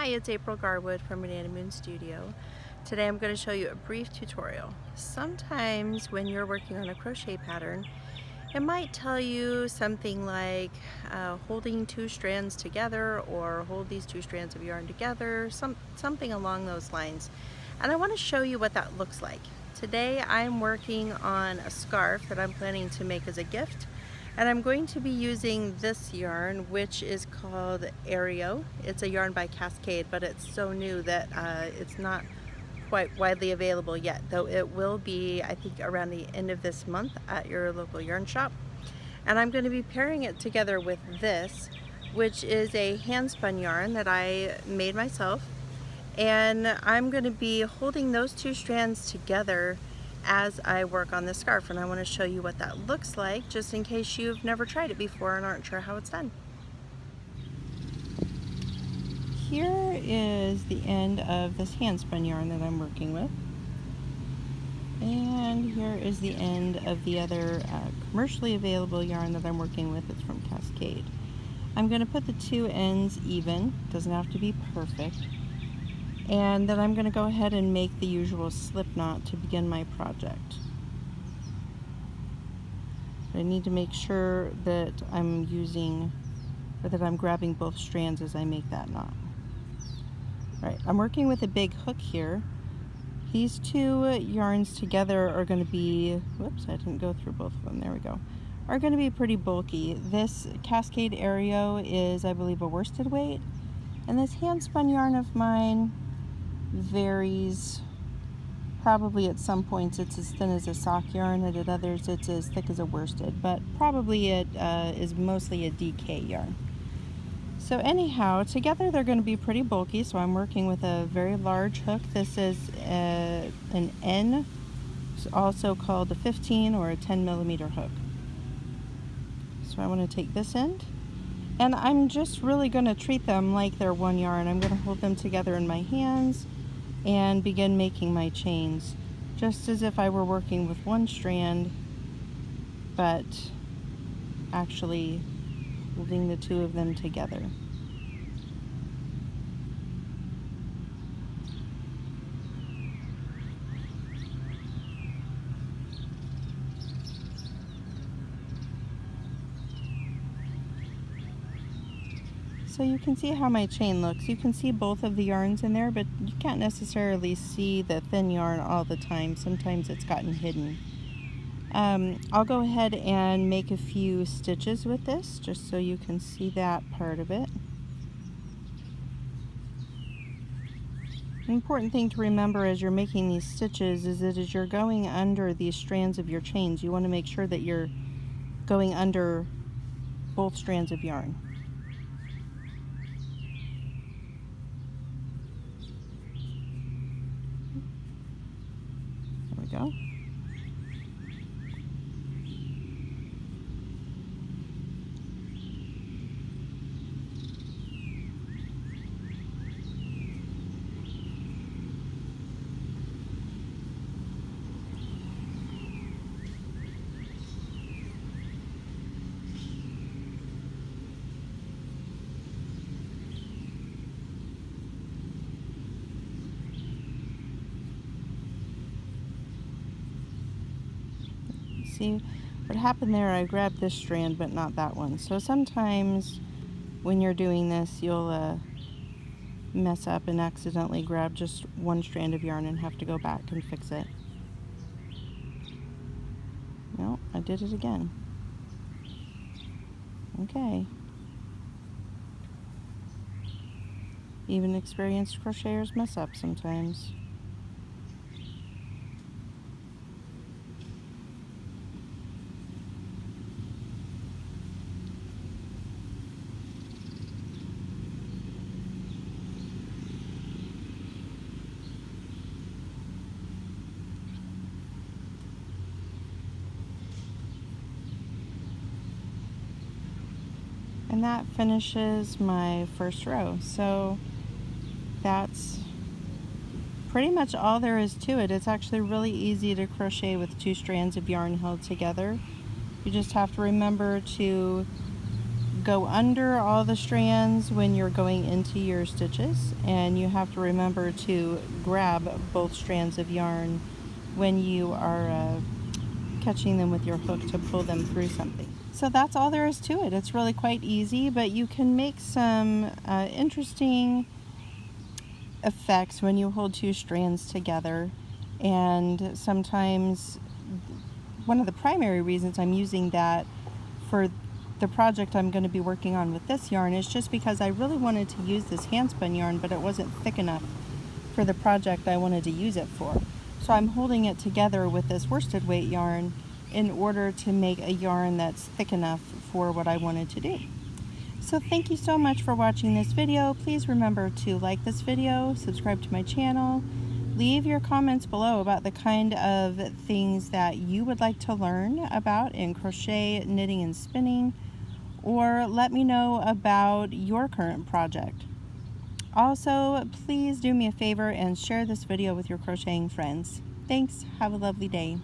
Hi, it's April Garwood from Banana Moon Studio. Today I'm going to show you a brief tutorial. Sometimes when you're working on a crochet pattern, it might tell you something like holding two strands together or hold these two strands of yarn together, something along those lines. And I want to show you what that looks like. Today I'm working on a scarf that I'm planning to make as a gift. And I'm going to be using this yarn, which is called Aereo. It's a yarn by Cascade, but it's so new that it's not quite widely available yet, though it will be, I think, around the end of this month at your local yarn shop. And I'm going to be pairing it together with this, which is a hand spun yarn that I made myself. And I'm going to be holding those two strands together as I work on the scarf, and I want to show you what that looks like just in case you've never tried it before and aren't sure how it's done. Here is the end of this hand spun yarn that I'm working with, and here is the end of the other commercially available yarn that I'm working with. It's from Cascade. I'm going to put the two ends even, doesn't have to be perfect. And then I'm going to go ahead and make the usual slip knot to begin my project. I need to make sure that I'm grabbing both strands as I make that knot. Right, I'm working with a big hook here. These two yarns together are going to be, whoops, I didn't go through both of them, there we go, are going to be pretty bulky. This Cascade Aereo is, I believe, a worsted weight, and this hand spun yarn of mine varies. Probably at some points it's as thin as a sock yarn, and at others it's as thick as a worsted, but probably it is mostly a DK yarn. So anyhow, together they're going to be pretty bulky, so I'm working with a very large hook. This is an N, also called a 15 or a 10 millimeter hook. So I want to take this end, and I'm just really going to treat them like they're one yarn. I'm going to hold them together in my hands and begin making my chains, just as if I were working with one strand, but actually holding the two of them together. So you can see how my chain looks. You can see both of the yarns in there, but you can't necessarily see the thin yarn all the time. Sometimes it's gotten hidden. I'll go ahead and make a few stitches with this, just so you can see that part of it. An important thing to remember as you're making these stitches is that as you're going under these strands of your chains, you want to make sure that you're going under both strands of yarn. There we go. See what happened there? I grabbed this strand but not that one. So sometimes when you're doing this, you'll mess up and accidentally grab just one strand of yarn and have to go back and fix it. No, I did it again. Okay. Even experienced crocheters mess up sometimes. And that finishes my first row. So that's pretty much all there is to it. It's actually really easy to crochet with two strands of yarn held together. You just have to remember to go under all the strands when you're going into your stitches, and you have to remember to grab both strands of yarn when you are catching them with your hook to pull them through something. So that's all there is to it. It's really quite easy, but you can make some interesting effects when you hold two strands together. And sometimes one of the primary reasons I'm using that for the project I'm going to be working on with this yarn is just because I really wanted to use this handspun yarn, but it wasn't thick enough for the project I wanted to use it for. So I'm holding it together with this worsted weight yarn in order to make a yarn that's thick enough for what I wanted to do. So thank you so much for watching this video. Please remember to like this video, subscribe to my channel, leave your comments below about the kind of things that you would like to learn about in crochet, knitting, and spinning, or let me know about your current project. Also, please do me a favor and share this video with your crocheting friends. Thanks. Have a lovely day.